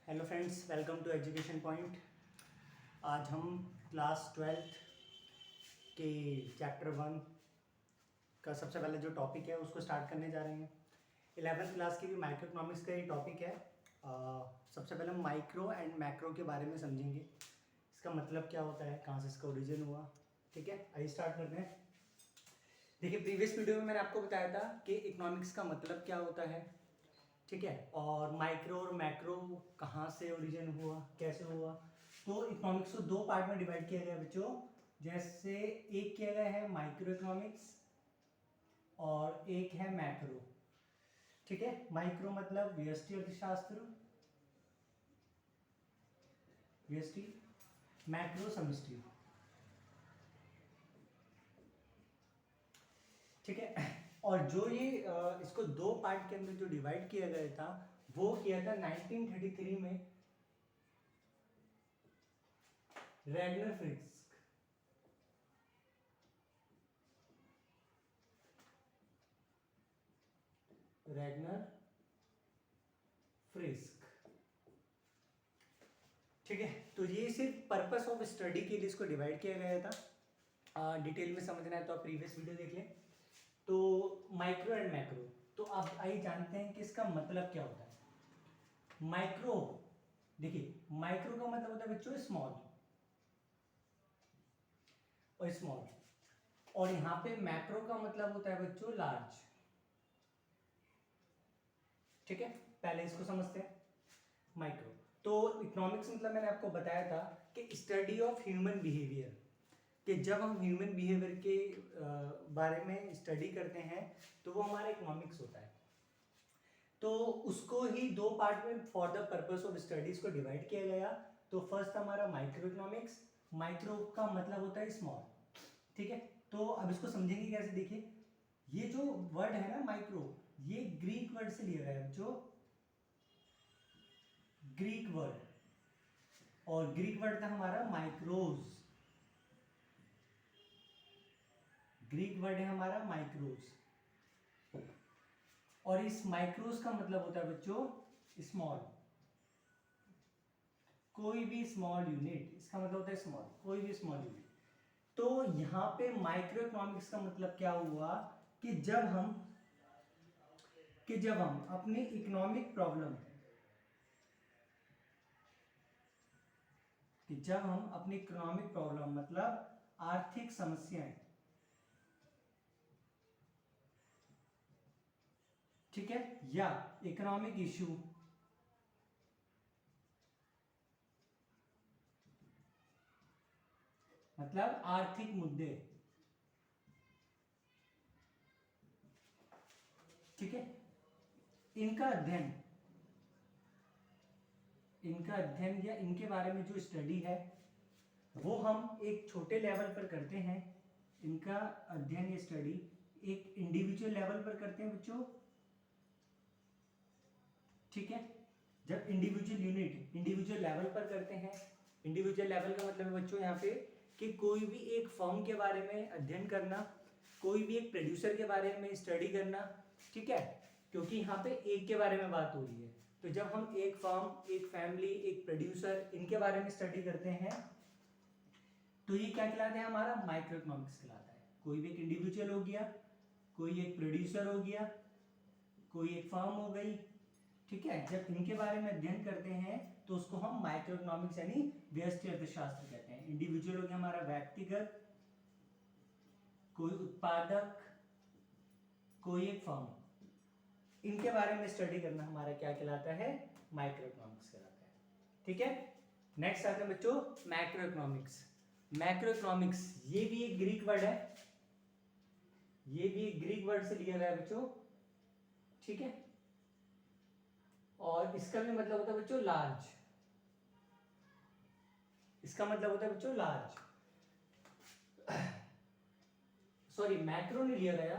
Hello friends, welcome to education point. आज हम class 12th के चैप्टर 1 का सबसे पहले जो टॉपिक है उसको स्टार्ट करने जा रहे हैं। 11th क्लास की भी माइक्रो इकोनॉमिक्स का ये टॉपिक है। सबसे पहले हम माइक्रो एंड मैक्रो के बारे में समझेंगे, इसका मतलब क्या होता है, कहाँ से इसका ओरिजिन हुआ। ठीक है, आइए स्टार्ट करते हैं। देखिए, प्रीवियस वीडियो में मैंने आपको बताया था कि इकोनॉमिक्स का मतलब क्या होता है, ठीक है, और माइक्रो और मैक्रो कहाँ से ओरिजिन हुआ, कैसे हुआ। तो इकोनॉमिक्स को दो पार्ट में डिवाइड किया गया बच्चों। जैसे एक किया गया है माइक्रो इकोनॉमिक्स और एक है मैक्रो। ठीक है, माइक्रो मतलब व्यष्टि अर्थशास्त्र, व्यष्टि, मैक्रो समष्टि। ठीक है, और जो ये इसको दो पार्ट के अंदर जो डिवाइड किया गया था वो किया था 1933 में रैगनर फ्रिस्क। Ragnar frisk. ठीक है, तो ये सिर्फ पर्पस ऑफ स्टडी के लिए इसको डिवाइड किया गया था। डिटेल में समझना है तो आप प्रीवियस वीडियो देख लें। तो माइक्रो एंड मैक्रो, तो आप आइए जानते हैं कि इसका मतलब क्या होता है। माइक्रो, देखिए माइक्रो का मतलब होता है बच्चों स्मॉल, और स्मॉल, और यहां पे मैक्रो का मतलब होता है बच्चों लार्ज। ठीक है, पहले इसको समझते हैं। माइक्रो, तो इकोनॉमिक्स मतलब मैंने आपको बताया था कि स्टडी ऑफ ह्यूमन बिहेवियर, कि जब हम ह्यूमन बिहेवियर के बारे में स्टडी करते हैं तो वो हमारा इकोनॉमिक्स होता है। तो उसको ही दो पार्ट में for the purpose of studies को डिवाइड किया गया। तो फर्स्ट हमारा माइक्रो इकोनॉमिक्स, माइक्रो का मतलब होता है स्मॉल। ठीक है, तो अब इसको समझेंगे कैसे। देखिए, ये जो वर्ड है ना माइक्रो, ये ग्रीक वर्ड से लिया गया है जो ग्रीक वर्ड, और ग्रीक वर्ड था हमारा माइक्रोज। ग्रीक वर्ड है हमारा माइक्रोज, और इस माइक्रोज का मतलब होता है बच्चों स्मॉल। कोई भी स्मॉल यूनिट, इसका मतलब होता है स्मॉल, कोई भी स्मॉल यूनिट। तो यहां पे माइक्रो इकोनॉमिक्स का मतलब क्या हुआ कि जब हम अपनी इकोनॉमिक प्रॉब्लम, कि जब हम अपनी इकोनॉमिक प्रॉब्लम मतलब आर्थिक समस्याएं, ठीक है, या इकोनॉमिक इशू, मतलब आर्थिक मुद्दे, ठीक है, इनका अध्ययन, या इनके बारे में जो स्टडी है वो हम एक छोटे लेवल पर करते हैं। इनका अध्ययन या स्टडी एक इंडिविजुअल लेवल पर करते हैं बच्चों। ठीक है, जब इंडिविजुअल यूनिट इंडिविजुअल लेवल पर करते हैं, इंडिविजुअल लेवल का मतलब है बच्चों यहाँ पे कि कोई भी एक फर्म के बारे में अध्ययन करना, कोई भी एक प्रोड्यूसर के बारे में स्टडी करना। ठीक है, क्योंकि यहाँ पे एक के बारे में बात हो रही है। तो जब हम एक फर्म, एक फैमिली, एक प्रोड्यूसर, इनके बारे में स्टडी करते हैं तो ये क्या कहलाता है, हमारा माइक्रो इकोनॉमिक्स कहलाता है। कोई भी एक इंडिविजुअल हो गया, कोई एक प्रोड्यूसर हो गया, कोई एक फर्म हो गई। ठीक है, जब इनके बारे में अध्ययन करते हैं तो उसको हम माइक्रो इकोनॉमिक्स यानी व्यष्टि अर्थशास्त्र कहते हैं। इंडिविजुअल हो गया हमारा व्यक्तिगत, कोई उत्पादक, कोई एक फर्म, इनके बारे में स्टडी करना हमारा क्या कहलाता है, माइक्रो इकोनॉमिक्स कहलाता है। ठीक है, नेक्स्ट आते हैं बच्चों मैक्रो इकोनॉमिक्स। मैक्रो इकोनॉमिक्स ये भी एक ग्रीक वर्ड है, ये भी एक ग्रीक वर्ड से लिया गया है बच्चों। ठीक है, और इसका भी मतलब होता है बच्चों लार्ज। इसका मतलब होता है बच्चों लार्ज। सॉरी, मैक्रो नहीं लिया गया,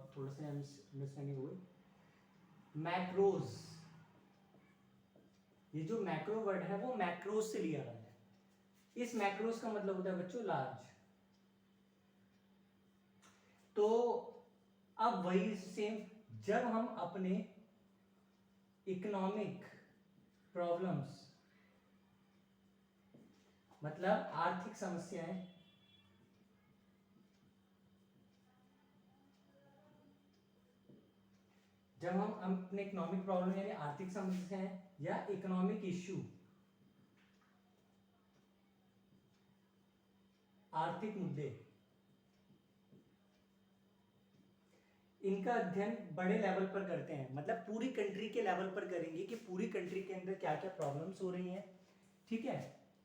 थोड़ा सा अंडरस्टैंडिंग हुई। मैक्रोज, ये जो मैक्रो वर्ड है वो मैक्रोज से लिया गया है। इस मैक्रोज का मतलब होता है बच्चों लार्ज। तो अब वही सेम, जब हम अपने इकोनॉमिक प्रॉब्लम्स मतलब आर्थिक समस्याएं जब हम अपने इकोनॉमिक प्रॉब्लम यानी आर्थिक समस्याएं या इकोनॉमिक इश्यू, आर्थिक मुद्दे, इनका अध्ययन बड़े लेवल पर करते हैं, मतलब पूरी कंट्री के लेवल पर करेंगे कि पूरी कंट्री के अंदर क्या क्या प्रॉब्लम्स हो रही हैं, ठीक है,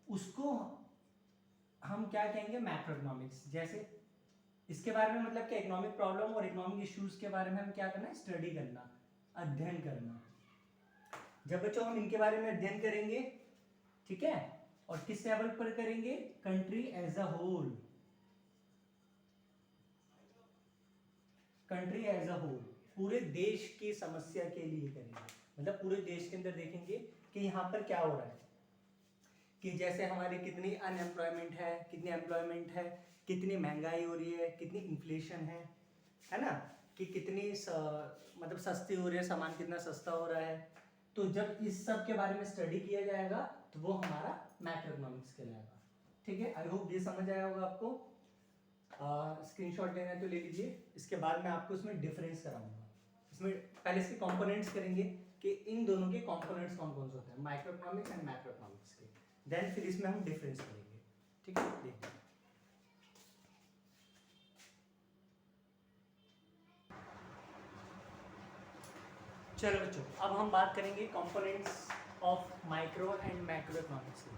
उसको हम क्या कहेंगे मैक्रो इकोनॉमिक्स। जैसे इसके बारे में मतलब कि इकोनॉमिक प्रॉब्लम और इकोनॉमिक इश्यूज के बारे में हम क्या करना है, स्टडी करना, अध्ययन करना। जब बच्चों हम इनके बारे में अध्ययन करेंगे, ठीक है, और किस लेवल पर करेंगे, country as a whole, country as a whole, पूरे देश की समस्या के लिए करेंगे, मतलब पूरे देश के अंदर देखेंगे कि यहाँ पर क्या हो रहा है, कि जैसे हमारी कितनी अनएम्प्लॉयमेंट है, कितनी एम्प्लॉयमेंट है, कितनी महंगाई हो रही है, कितनी इन्फ्लेशन है ना, कि कितनी मतलब सस्ती हो रही है, सामान कितना सस्ता हो रहा है। तो जब इस सब के बारे में स्टडी किया जाएगा तो वो हमारा मैक्रो इकोनॉमिक्स कहलाएगा, ठीक है। आई होप ये समझ आया होगा आपको। स्क्रीनशॉट लेना है तो ले लीजिए। इसके बाद मैं आपको इसमें डिफरेंस कराऊंगा। इसमें पहले इसके कंपोनेंट्स करेंगे कि इन दोनों के कंपोनेंट्स कौन कौन से होते हैं, micro economics and macro economics के, देन फिर इसमें हम डिफरेंस करेंगे, ठीक है। देखिए चलो बच्चों, अब हम बात करेंगे components of micro and macro economics की।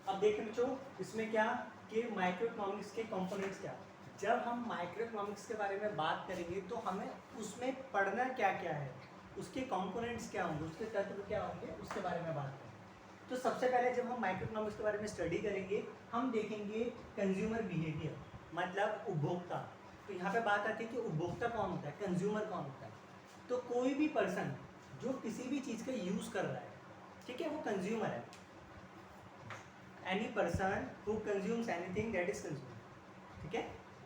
अब देखिए बच्चों, इसमें क्या कि माइक्रो इकोनॉमिक्स के कंपोनेंट्स क्या, जब हम माइक्रो इकोनॉमिक्स के बारे में बात करेंगे तो हमें उसमें पढ़ना क्या क्या है, उसके कंपोनेंट्स क्या होंगे, उसके तत्व क्या होंगे, उसके बारे में बात करेंगे। तो सबसे पहले जब हम माइक्रो इकोनॉमिक्स के बारे में स्टडी करेंगे, हम देखेंगे कंज्यूमर बिहेवियर, मतलब उपभोक्ता। तो यहाँ पे बात आती है कि उपभोक्ता कौन होता है, कंज्यूमर कौन होता है। तो कोई भी पर्सन जो किसी भी चीज़ का यूज़ कर रहा है, ठीक है, वो कंज्यूमर है। Any person who consumes anything that is consumer, ठीक है।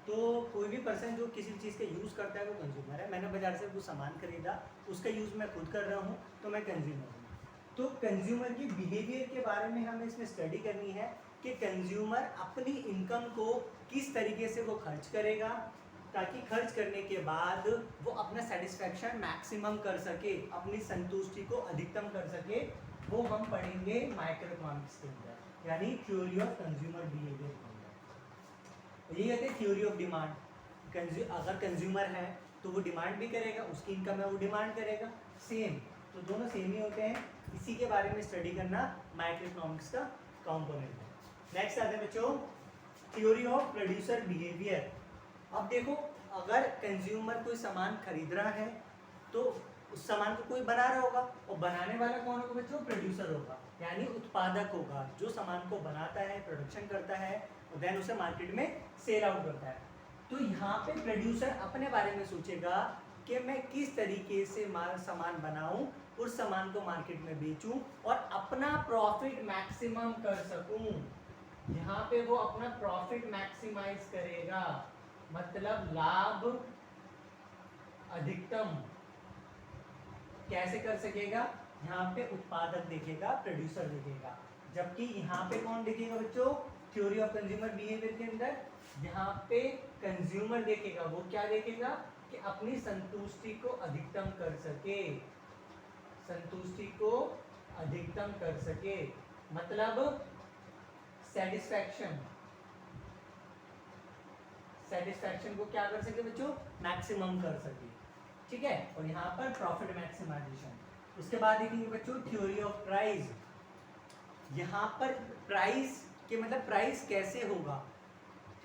तो कोई भी पर्सन जो किसी भी चीज़ का यूज़ करता है वो कंज्यूमर है। मैंने बाजार से कुछ सामान खरीदा, उसका यूज़ मैं खुद कर रहा हूँ, तो मैं कंज्यूमर हूँ। तो कंज्यूमर की बिहेवियर के बारे में हमें इसमें स्टडी करनी है कि कंज्यूमर अपनी इनकम को किस तरीके से वो खर्च करेगा, ताकि खर्च करने के बाद वो अपना सेटिस्फैक्शन मैक्सिमम कर सके, अपनी संतुष्टि को अधिकतम कर सके। वो हम पढ़ेंगे माइक्रो इकोनॉमिक्स के अंदर, यानी थ्योरी ऑफ कंज्यूमर बिहेवियर के अंदर। ये कहते हैं थ्योरी ऑफ डिमांड। अगर कंज्यूमर है तो वो डिमांड भी करेगा, उसकी इनकम है वो डिमांड करेगा, सेम, तो दोनों सेम ही होते हैं। इसी के बारे में स्टडी करना माइक्रो इकोनॉमिक्स का कंपोनेंट है। नेक्स्ट आते हैं बच्चों थ्योरी ऑफ प्रोड्यूसर बिहेवियर। अब देखो, अगर कंज्यूमर कोई सामान खरीद रहा है तो उस सामान को कोई बना रहा होगा, और बनाने वाला कौन होगा बच्चों, प्रोड्यूसर होगा, यानी उत्पादक होगा, जो सामान को बनाता है, प्रोडक्शन करता है और देन उसे मार्केट में सेल आउट करता है। तो यहाँ पे प्रोड्यूसर अपने बारे में सोचेगा कि मैं किस तरीके से सामान बनाऊं, उस सामान को मार्केट में बेचूं और अपना प्रॉफिट मैक्सिमम कर सकूं। यहाँ पे वो अपना प्रॉफिट मैक्सिमाइज करेगा, मतलब लाभ अधिकतम कैसे कर सकेगा। यहाँ पे उत्पादक देखेगा, प्रोड्यूसर देखेगा, जबकि यहाँ पे कौन देखेगा बच्चों, थ्योरी ऑफ कंज्यूमर बिहेवियर के अंदर यहाँ पे कंज्यूमर देखेगा। वो क्या देखेगा कि अपनी संतुष्टि को अधिकतम कर सके, संतुष्टि को अधिकतम कर सके, मतलब सेटिस्फैक्शन, सेटिस्फैक्शन को क्या कर सके बच्चों, मैक्सिमम कर सके, ठीक है। और यहाँ पर प्रॉफिट मैक्सिमाइजेशन। उसके बाद देखेंगे बच्चों थ्योरी ऑफ प्राइस। यहाँ पर प्राइस के मतलब प्राइस कैसे होगा,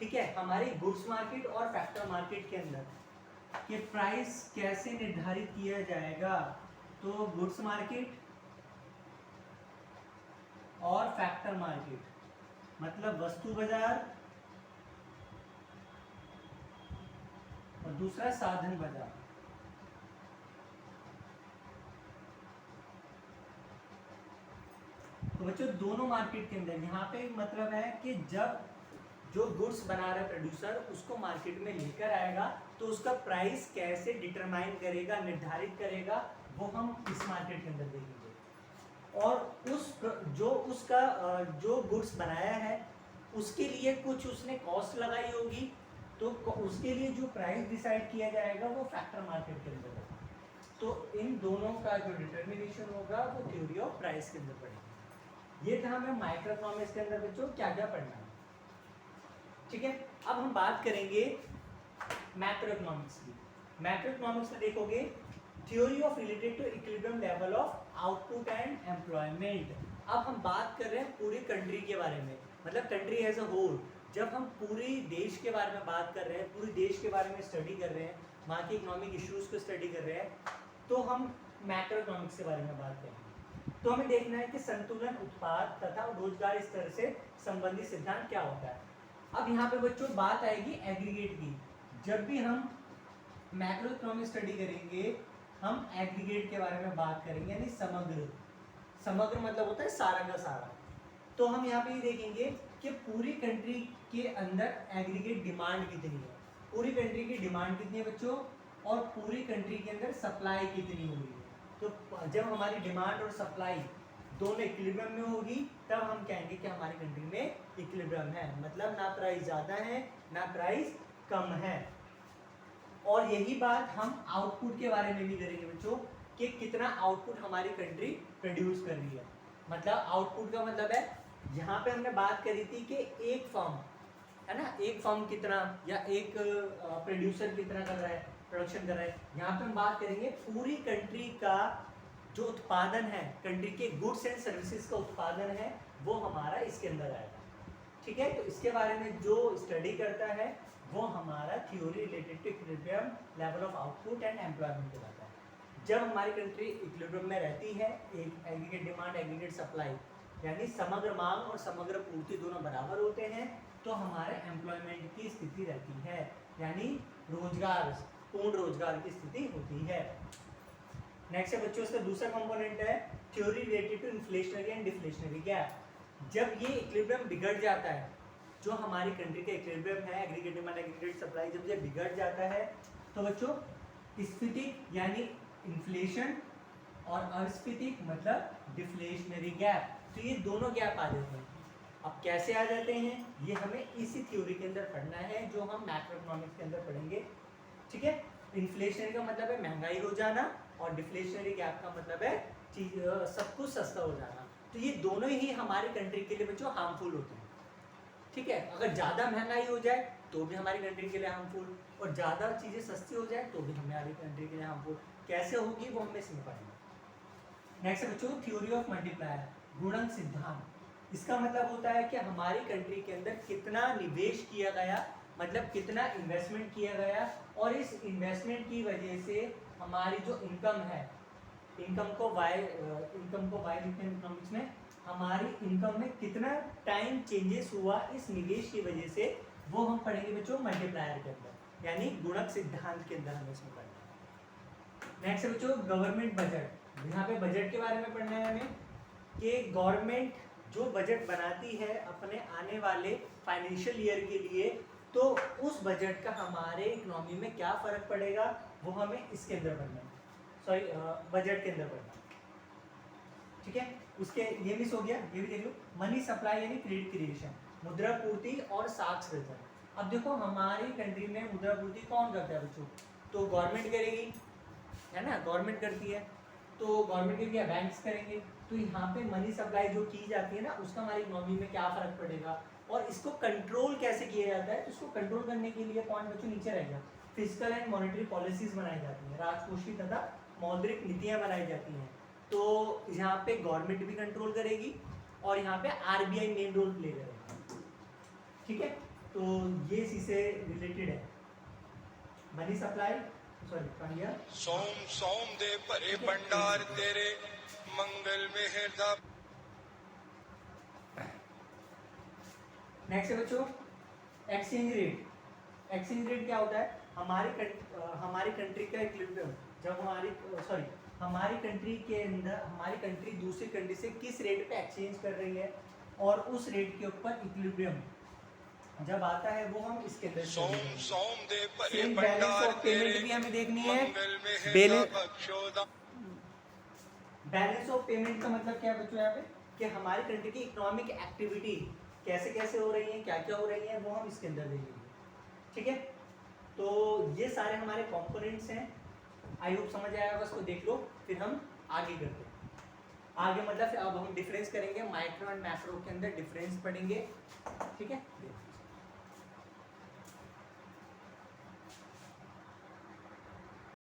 ठीक है, हमारी गुड्स मार्केट और फैक्टर मार्केट के अंदर कि प्राइस कैसे निर्धारित किया जाएगा। तो गुड्स मार्केट और फैक्टर मार्केट, मतलब वस्तु बाजार और दूसरा साधन बाजार। तो बच्चों दोनों मार्केट के अंदर यहाँ पे मतलब है कि जब जो गुड्स बना रहा है प्रोड्यूसर उसको मार्केट में लेकर आएगा तो उसका प्राइस कैसे डिटरमाइन करेगा, निर्धारित करेगा, वो हम इस मार्केट के अंदर देखेंगे। और जो गुड्स बनाया है उसके लिए कुछ उसने कॉस्ट लगाई होगी, तो उसके लिए जो प्राइस डिसाइड किया जाएगा वो फैक्टर मार्केट के अंदर होगा। तो इन दोनों का जो डिटर्मिनेशन होगा वो थ्योरी ऑफ प्राइस के अंदर पड़ेगा। ये था हमें माइक्रो इकोनॉमिक्स के अंदर बच्चों क्या क्या पढ़ना है। ठीक है, अब हम बात करेंगे मैक्रो इकोनॉमिक्स की। मैक्रो इकोनॉमिक्स में देखोगे theory of related to equilibrium level of output and employment. अब हम बात कर रहे हैं पूरी कंट्री के बारे में, मतलब कंट्री एज अ होल। जब हम पूरे देश के बारे में बात कर रहे हैं, पूरे देश के बारे में स्टडी कर रहे हैं, वहाँ के इकोनॉमिक इश्यूज को स्टडी कर रहे हैं, तो हम मैक्रो इकोनॉमिक्स के बारे में बात करेंगे। तो हमें देखना है कि संतुलन, उत्पाद तथा रोजगार स्तर से संबंधित सिद्धांत क्या होता है। अब यहाँ पे बच्चों बात आएगी एग्रीगेट की। जब भी हम मैक्रो इकोनॉमिक स्टडी करेंगे हम एग्रीगेट के बारे में बात करेंगे, यानी समग्र। समग्र मतलब होता है सारा का सारा। तो हम यहाँ पे ये देखेंगे कि पूरी कंट्री के अंदर एग्रीगेट डिमांड कितनी है, पूरी कंट्री की डिमांड कितनी है बच्चों, और पूरी कंट्री के अंदर सप्लाई कितनी हो रही है। तो जब हमारी डिमांड और सप्लाई दोनों इक्विलिब्रियम में होगी तब हम कहेंगे कि हमारी कंट्री में इक्विलिब्रियम है, मतलब ना प्राइस ज़्यादा है ना प्राइस कम है। और यही बात हम आउटपुट के बारे में भी करेंगे बच्चों कि कितना आउटपुट हमारी कंट्री प्रोड्यूस कर रही है। मतलब आउटपुट का मतलब है, यहाँ पे हमने बात करी थी कि एक फर्म है ना, एक फर्म कितना या एक प्रोड्यूसर कितना कर रहा है, प्रोडक्शन कर रहा है। यहाँ पे हम बात करेंगे पूरी कंट्री का जो उत्पादन है, कंट्री के गुड्स एंड सर्विसेज का उत्पादन है, वो हमारा इसके अंदर आएगा। ठीक है, तो इसके बारे में जो स्टडी करता है वो हमारा theory related to equilibrium level of output and employment कहलाता है। जब हमारी कंट्री इक्विलिब्रियम में रहती है, एक एग्रीगेट डिमांड एग्रीगेट सप्लाई, यानी समग्र मांग और समग्र पूर्ति दोनों बराबर होते हैं, तो हमारे एम्प्लॉयमेंट की स्थिति रहती है, यानी रोजगार, पूर्ण रोजगार की स्थिति होती है। नेक्स्ट है बच्चों इसका दूसरा कंपोनेंट है theory related to inflationary and deflationary gap. जब ये इक्विलिब्रियम बिगड़ जाता है, जो हमारी कंट्री का इक्विलिब्रियम है एग्रीगेट डिमांड एग्रीगेट सप्लाई, जब ये बिगड़ जाता है तो बच्चों स्फीतिक यानी इन्फ्लेशन और अस्फीतिक मतलब डिफ्लेशनरी गैप, तो ये दोनों गैप आ जाते हैं। अब कैसे आ जाते हैं ये हमें इसी थ्योरी के अंदर पढ़ना है जो हम मैक्रो इकोनॉमिक्स के अंदर पढ़ेंगे। ठीक है, इन्फ्लेशनरी का मतलब है महंगाई हो जाना और डिफ्लेशनरी गैप का मतलब है चीज सब कुछ सस्ता हो जाना। तो ये दोनों ही हमारी कंट्री के लिए बच्चों हार्मफुल होते हैं। ठीक है, अगर ज़्यादा महंगाई हो जाए तो भी हमारी कंट्री के लिए हार्मफुल, और ज़्यादा चीज़ें सस्ती हो जाए तो भी हमारी कंट्री के लिए हार्मफुल। कैसे होगी वो हमें इसमें पढ़ेंगे। नेक्स्ट बच्चों थ्योरी ऑफ मल्टीप्लायर, गुणन सिद्धांत। इसका मतलब होता है कि हमारी कंट्री के अंदर कितना निवेश किया गया, मतलब कितना इन्वेस्टमेंट किया गया, और इस इन्वेस्टमेंट की वजह से हमारी जो इनकम है, इनकम को वाई लिखते हैं इकोनॉमिक्स में, हमारी इनकम में कितना टाइम चेंजेस हुआ इस निवेश की वजह से, वो हम पढ़ेंगे बच्चों मल्टीप्लायर के अंदर, यानी गुणक सिद्धांत के अंदर हमें इसमें पढ़ना है। नेक्स्ट बच्चों गवर्नमेंट बजट। यहाँ पे बजट के बारे में पढ़ना है हमें कि गवर्नमेंट जो बजट बनाती है अपने आने वाले फाइनेंशियल ईयर के लिए, तो उस बजट का हमारे इकोनॉमी में क्या फर्क पड़ेगा वो हमें इसके अंदर पढ़ना है, बजट के अंदर पढ़ना। ठीक है, उसके ये मिस हो गया, ये भी देख लो। मनी सप्लाई यानी क्रेडिट क्रिएशन, मुद्रा पूर्ति और साख सृजन। अब देखो हमारी कंट्री में मुद्रा पूर्ति कौन करता है बच्चों, तो गवर्नमेंट करेगी, है ना, गवर्नमेंट करती है, तो गवर्नमेंट के लिए बैंक्स करेंगे। तो यहाँ पे मनी सप्लाई जो की जाती है ना, उसका हमारी इकोनॉमी में क्या फर्क पड़ेगा, और इसको कंट्रोल कैसे किया जाता है। तो इसको कंट्रोल करने के लिए पॉइंट बच्चों नीचे रहेगा, फिजिकल एंड मॉनेटरी पॉलिसीज बनाई जाती हैं, राजकोषीय तथा मौद्रिक नीतियाँ बनाई जाती हैं। तो यहाँ पे गवर्नमेंट भी कंट्रोल करेगी और यहाँ पे आरबीआई मेन रोल प्ले करेगा। ठीक है, तो ये इसी से रिलेटेड है। मनी सप्लाई, सॉरी सोम सोम दे भरे भंडार तेरे मंगल में हृदय। नेक्स्ट है बच्चों एक्सचेंज रेट। एक्सचेंज रेट क्या होता है, हमारी कंट्री का इक्विलिब्रियम, जब हमारी कंट्री के अंदर हमारी कंट्री दूसरी कंट्री से किस रेट पे एक्सचेंज कर रही है, और उस रेट के ऊपर इक्विलिब्रियम जब आता है वो हम इसके अंदर बैलेंस ऑफ पेमेंट भी हमें देखनी है। बैलेंस ऑफ पेमेंट का मतलब क्या है बच्चों यहाँ पे कि हमारी कंट्री की इकोनॉमिक एक्टिविटी कैसे कैसे हो रही है, क्या क्या हो रही है, वो हम इसके अंदर देखेंगे। ठीक है, तो ये सारे हमारे कंपोनेंट्स हैं। आई होप समझ आया होगा, इसको देख लो, फिर हम आगे करते हैं। आगे मतलब अब हम डिफरेंस करेंगे, माइक्रो एंड मैक्रो के अंदर डिफरेंस पढ़ेंगे। ठीक है।